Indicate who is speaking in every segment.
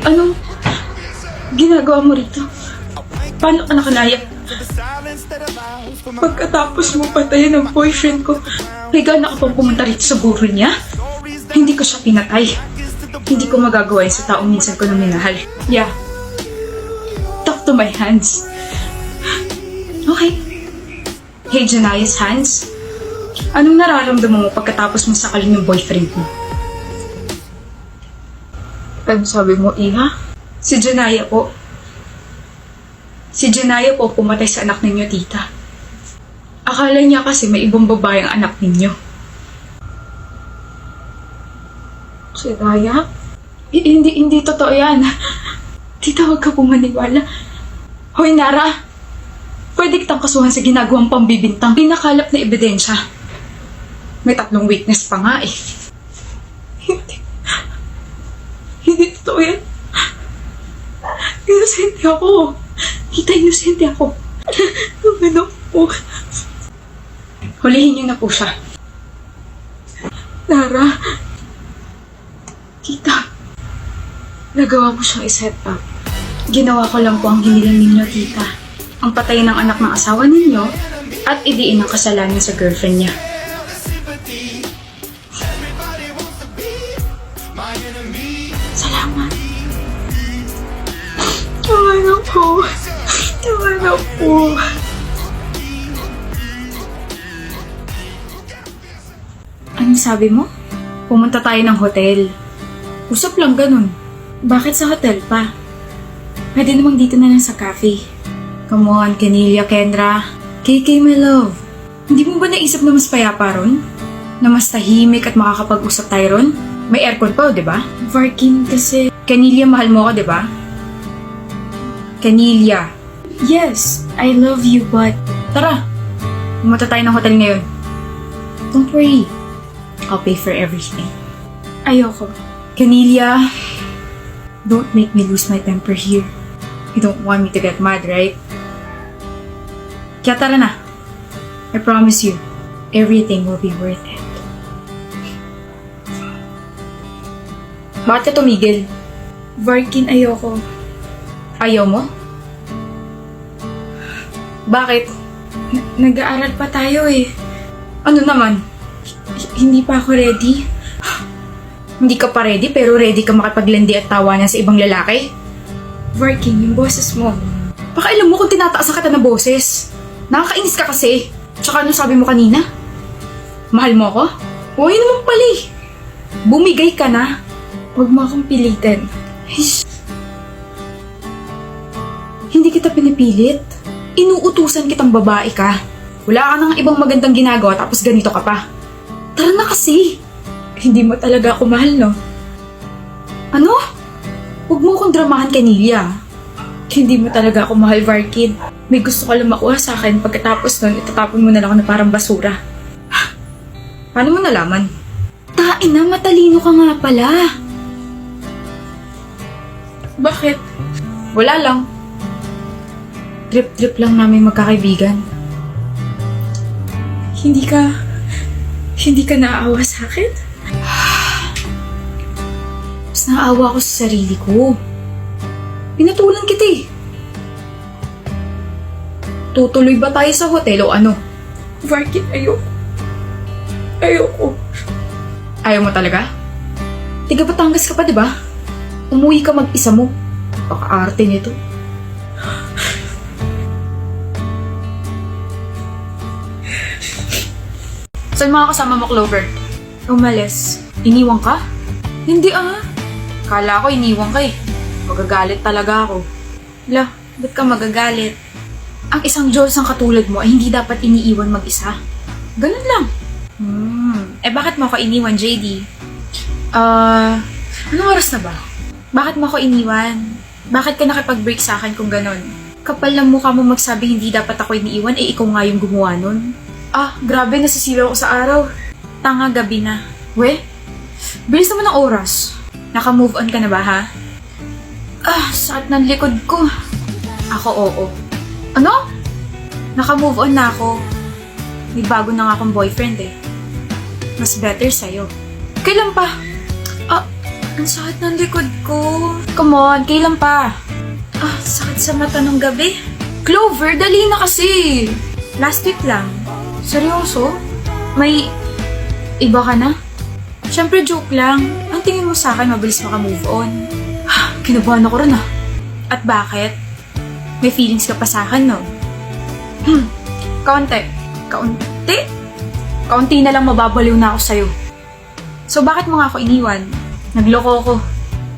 Speaker 1: Anong ginagawa mo rito? Paano ka nakalaya? Pagkatapos mo patayin ang boyfriend ko, regala ka pang pumunta rito sa guro niya? Hindi ko siya pinatay. Hindi ko magagawa yun sa taong minsan ko nang minahal. Yeah. Talk to my hands. Okay. Hey, Janaya's hands. Anong nararamdaman mo pagkatapos mo sakalin yung boyfriend mo? Ano sabi mo, Iha? Si Janaya po. Si Janaya po pumatay sa anak ninyo, tita. Akala niya kasi may ibang babae ang anak ninyo. Janaya? Hindi totoo yan. Tita, huwag ka pumaniwala. Hoy, Nara! Pwede kitang kasuhan sa ginagawang pambibintang pinakalap na ebidensya. May 3 witness pa nga eh. Hindi totoo yan. Inosente ako. Tita, inosente ako. Ano po? Hulihin niyo na po siya. Nara. Tita. Nagawa ko siyang iset up. Ginawa ko lang po ang hiniling ninyo, tita. Ang patayin ng anak ng asawa ninyo at idiin ang kasalanan sa girlfriend niya. Salamat. Tama na po. Tama na po. Anong sabi mo? Pumunta tayo ng hotel. Usap lang ganun. Bakit sa hotel pa? Pwede namang dito na lang sa cafe. Come on, Kenillia, Kendra. KK, my love. Hindi mo ba naisip na mas payapa ron? Na mas tahimik at makakapag-usap tayo ron? May aircon pa, di ba? Varkin kasi... Kenillia, mahal mo ako, di ba? Kenillia. Yes, I love you, but... Tara, pumunta tayo ng hotel ngayon. Don't worry. I'll pay for everything. Ayoko. Kenillia, don't make me lose my temper here. You don't want me to get mad, right? Kaya tara na. I promise you, everything will be worth it. Bakit ka tumigil? Varkin, ayoko. Ayaw mo? Bakit? Nag-aaral pa tayo eh. Ano naman? Hindi pa ako ready. Hindi ka pa ready pero ready ka makipaglandi at tawanan sa ibang lalaki? Varkin, yung boses mo. Baka alam mo kung tinataasan ka ng boses. Nakakainis ka kasi. Tsaka ano sabi mo kanina? Mahal mo ako? Huwag naman pala eh. Bumigay ka na. Huwag mo akong pilitin. Hindi kita pinipilit. Inuutusan kitang babae ka. Wala ka nang ibang magandang ginagawa tapos ganito ka pa. Tara na kasi. Hindi mo talaga ako mahal, no? Ano? Huwag mo akong dramahan, Kenillia. Hindi mo talaga ako mahal, Varkin. May gusto ka lang makuha sa akin pagkatapos nun, itatapon mo na lang ako na parang basura. Paano mo nalaman? Tain na, matalino ka nga pala. Bakit? Wala lang. Trip-trip lang namin magkakaibigan. Hindi ka naaawa sa akin? Mas naaawa ako sa sarili ko. Pinatulan kita eh. Tutuloy ba tayo sa hotel o ano? Varkin, ayoko. Ayoko. Ayaw mo talaga? Tiga Batangas ka pa, di ba? Umuwi ka mag-isa mo. Paka-arte nito. Saan mga kasama mo, Clover? Umalis. Iniwan ka? Hindi ah. Kala ko iniwan ka eh. Magagalit talaga ako. La, ba't ka magagalit? Ang isang Diyos ang katulad mo ay hindi dapat iniiwan mag-isa. Ganun lang. Bakit mo ako iniwan, JD? Anong oras na ba? Bakit mo ako iniwan? Bakit ka nakipag-break sa akin kung ganun? Kapal ng mukha mo magsabi hindi dapat ako iniiwan, ikaw nga yung gumawa nun. Grabe, nasisilaw ako sa araw. Tanga, gabi na. We? Bilis naman ng oras. Naka-move on ka na ba, ha? Sakit ng likod ko. Ako, oo. Ano? Naka-move on na ako. May bago na nga akong boyfriend eh. Mas better sa'yo. Kailan pa? Ang sakit ng likod ko. Come on, kailan pa? Sakit sa mata nung gabi. Clover, dali na kasi. Last week lang. Seryoso? May iba ka na? Siyempre joke lang. Ang tingin mo sa akin, mabilis maka-move on. Kinabahan ako rin At bakit? May feelings ka pa sa akin, no? Kaunti. Kaunti? Kaunti na lang mababaliw na ako sa'yo. So bakit mo nga ako iniwan? Nagloko ako.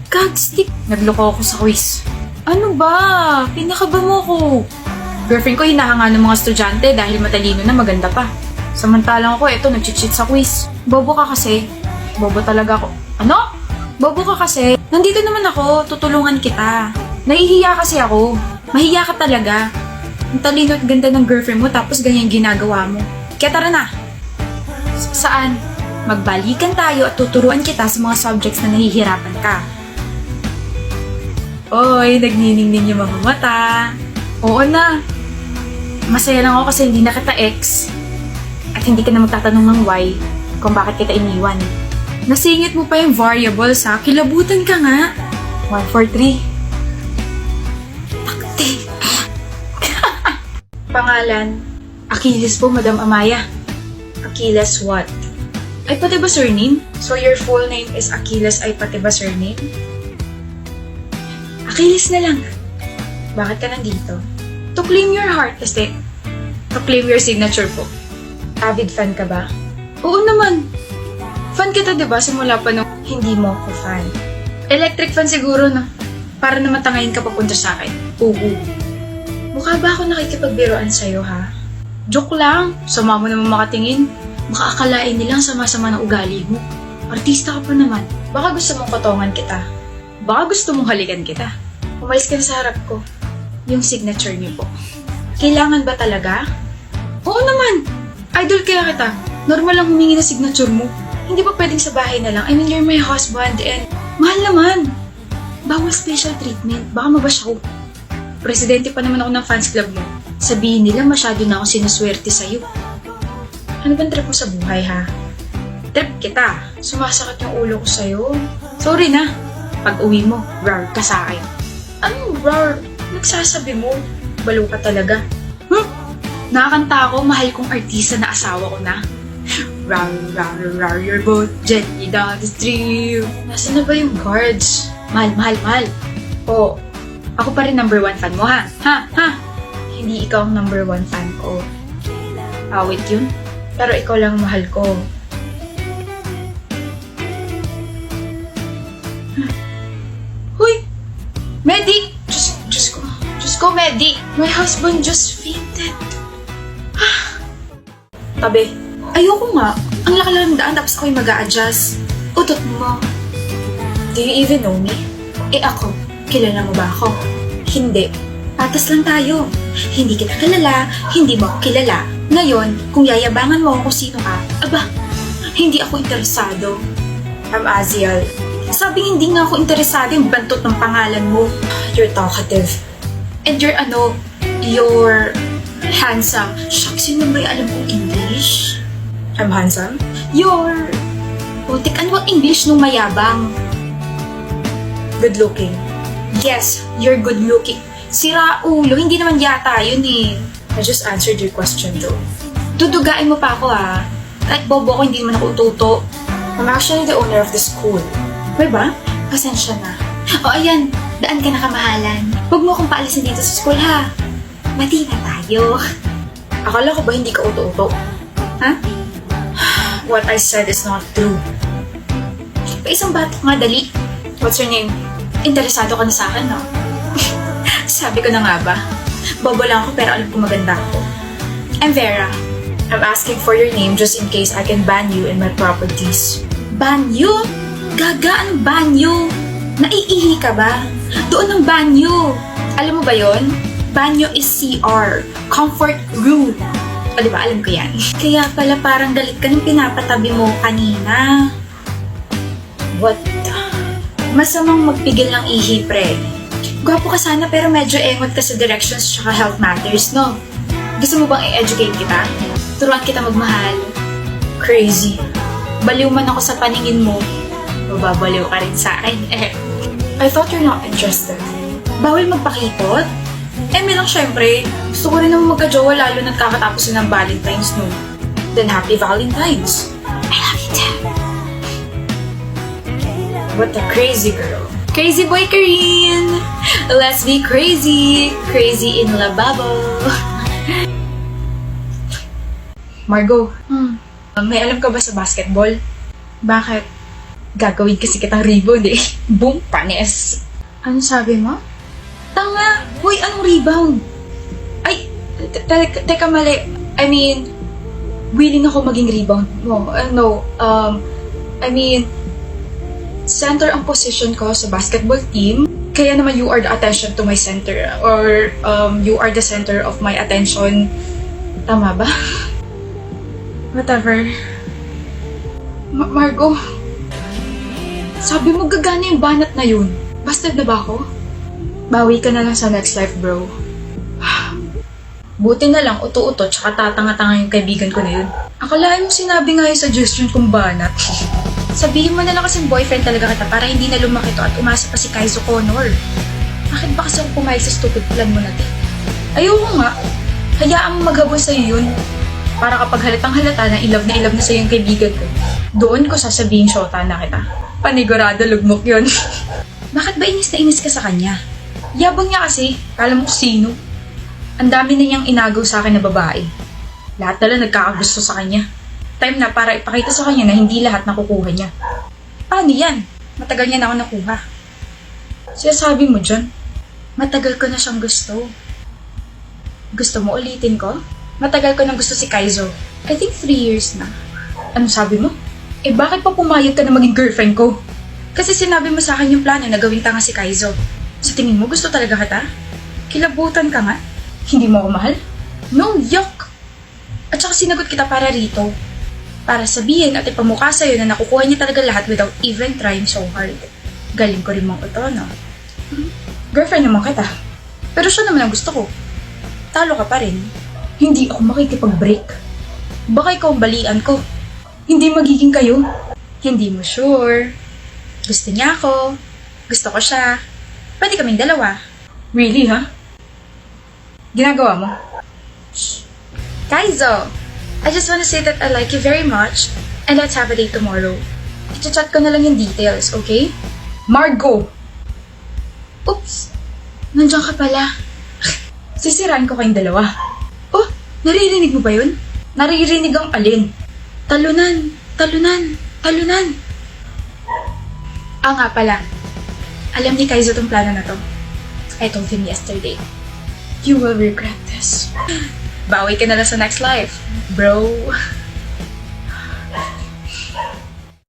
Speaker 1: Godstick! Nagloko ako sa quiz. Ano ba? Pinakaba mo ko. Girlfriend ko hinahanga ng mga estudyante dahil matalino na maganda pa. Samantalang ako, eto, nag-cheat sa quiz. Bobo ka kasi. Bobo talaga ako. Ano? Bobo ka kasi. Nandito naman ako, tutulungan kita. Nahihiya kasi ako. Mahiya ka talaga. Ang talino at ganda ng girlfriend mo tapos ganyan ginagawa mo. Kaya tara na. Saan? Magbalikan tayo at tuturuan kita sa mga subjects na nahihirapan ka. Oy, nagniningning yung mga mata. Oo na. Masaya lang ako kasi hindi na kita ex. At hindi ka na magtatanong ng why kung bakit kita iniwan. Nasingit mo pa yung variables ha. Kilabutan ka nga. 1, 4, 3. Takti. Pangalan, Achilles po, Madam Amaya. Achilles what? Ay, pati ba surname? So your full name is Achilles ay pati ba surname? Achilles na lang. Bakit ka nandito? To claim your heart, kasi to claim your signature po. Avid fan ka ba? Oo naman. Fan kita, diba? Simula pa nung hindi mo ako fan. Electric fan siguro, no? Para na matangayin ka papunta sa akin. Oo. Mukha ba ako nakikipagbiroan sa'yo, ha? Joke lang. Sama mo naman makatingin. Baka akalain nilang sama-sama ng ugali mo. Artista ka pa naman. Baka gusto mong kotongan kita. Baka gusto mong halikan kita. Umalis ka na sa harap ko. Yung signature niyo po. Kailangan ba talaga? Oo naman. Idol kaya kita. Normal lang humingi na signature mo. Hindi ba pwedeng sa bahay na lang? I mean, you're my husband and mahal naman. Bawal special treatment. Baka mabash ako. Presidente pa naman ako ng fans club mo. Sabihin nila masyado na ako sinuswerte sa'yo. Ano bang trip mo sa buhay, ha? Trip kita. Sumasakit yung ulo ko sa'yo. Sorry na. Pag uwi mo, rar ka sa akin. Anong rar? Nagsasabi mo. Balo ka talaga. Nakakanta ako, mahal kong artista na asawa ko na. Rar, rar, rar, your boat, gently down the stream. Nasaan na ba yung guards? Mahal, mahal, mahal. Oo, ako pa rin number 1 fan mo, ha? Ha? Hindi ikaw ang number 1 fan ko. Awit yun. Pero ikaw lang mahal ko. Huy! Medic! Diyos ko, Medic! My husband just fainted. Tabi. Ayoko nga. Ang laki lang ng daan tapos ako'y mag-a-adjust. Utot mo. Do you even know me? Ako, kilala mo ba ako? Hindi. Patas lang tayo. Hindi kita kilala, hindi mo ako kilala. Ngayon, kung yayabangan mo kung sino ka, aba, hindi ako interesado. I'm Aziel. Sabing hindi nga ako interesado yung bantot ng pangalan mo. You're talkative. And you're handsome. Shucks, yun ba yung alam kong English? I'm handsome? You're... Putik, ano ang English nung mayabang? Good looking. Yes, you're good looking. Sira ulo, hindi naman yata yun eh. I just answered your question though. Dudugain mo pa ako ha. Kahit bobo ko, hindi naman ako ututo. I'm actually the owner of the school. May ba? Pasensya na. O ayan, daan ka na kamahalan. Huwag mo akong paalisin dito sa school ha. Mati na tayo. Akala ko ba hindi ka uto-uto? Ha? What I said is not true. Pa isang batok nga, dali. What's your name? Interesado ka na sa akin, no? Sabi ko na nga ba? Bobo lang ako pero alam ko maganda ako. I'm Vera. I'm asking for your name just in case I can ban you in my properties. Ban you? Gaga, anong banyo? Naiihi ka ba? Doon ang banyo. Alam mo ba yon? Banyo is CR. Comfort room. O diba, alam ko yan. Kaya pala parang galit ka nung pinapatabi mo kanina. What the? Masamang magpigil ng ihi, pre. Gwapo ka sana pero medyo engot ka sa directions tsaka health matters, no? Gusto mo bang i-educate kita? Turuan kita magmahal. Crazy. Baliw man ako sa paningin mo. Mababaliw ka rin sa akin eh. I thought you're not interested. Bawal magpakipot? Lang syempre, gusto ko rin naman magka-jowa lalo na't kakatapos na ng Valentine's, no? Then happy Valentine's. I love you too. What a crazy girl. Crazy boy Kareen! Let's be crazy! Crazy in lababo. Margo, may alam ka ba sa basketball? Bakit? Gagawin kasi kitang rebound eh. Boom, panis. Ano sabi mo? Tanga! Hoy, anong rebound? Ay, teka mali. I mean, willing ako maging rebound mo. Center ang position ko sa basketball team. Kaya naman you are the attention to my center. Or, you are the center of my attention. Tama ba? Whatever. Margo, sabi mo gagana yung banat na yun. Busted na ba ako? Bawi ka na lang sa next life, bro. Buti na lang, uto-uto, tsaka tatanga-tanga yung kaibigan ko na yun. Akalain mo sinabi nga yung suggestion kong banat. Sabihin mo na lang kasing boyfriend talaga kita para hindi na lumaki to at umasa pa si Kaizo Connor. Bakit ba kasi ako pumayag sa stupid plan mo natin? Ayoko nga. Hayaan mo maghabol sa'yo yun. Para kapag halatang halata na ilove na sa'yo yung kaibigan ko, doon ko sasabihin syota na kita. Panigurado lugmok yun. Bakit ba inis na inis ka sa kanya? Yabang niya kasi, kala mo sino. Ang dami na niyang inagaw sa akin na babae. Lahat na lang nagkakagusto sa kanya. Time na para ipakita sa kanya na hindi lahat nakukuha niya. Paano yan? Matagal niya na ako nakuha. Sinasabi mo dyan, matagal ko na siyang gusto. Gusto mo ulitin ko? Matagal ko nang gusto si Kaizo. I think 3 years na. Ano sabi mo? Bakit pa pumayag ka na maging girlfriend ko? Kasi sinabi mo sa akin yung plano na gawing tanga si Kaizo. Sa tingin mo, gusto talaga kita? Kilabutan ka nga? Hindi mo ako mahal? No, yuck! At saka sinagot kita para rito. Para sabihin at ipamukha sa'yo na nakukuha niya talaga lahat without even trying so hard. Galing ko rin mong ito, no? Girlfriend naman kita. Pero siya naman ang gusto ko. Talo ka pa rin. Hindi ako makikipag-break. Baka ikaw ang balian ko. Hindi magiging kayo. Hindi mo sure. Gusto niya ako. Gusto ko siya. Pwede kaming dalawa. Really, ha? Ginagawa mo? Shh. Kaizo! I just wanna say that I like you very much and let's have a date tomorrow. I-chat ko na lang yung details, okay? Margo! Oops! Nandiyan ka pala. Sisirain ko kayong dalawa. Oh, naririnig mo ba yun? Naririnig ang alin? Talunan! Talunan! Talunan! Nga pala. Alam ni Kaizo tong plano na to. I told him yesterday. You will regret this. Bawi ka na lang sa next life, bro.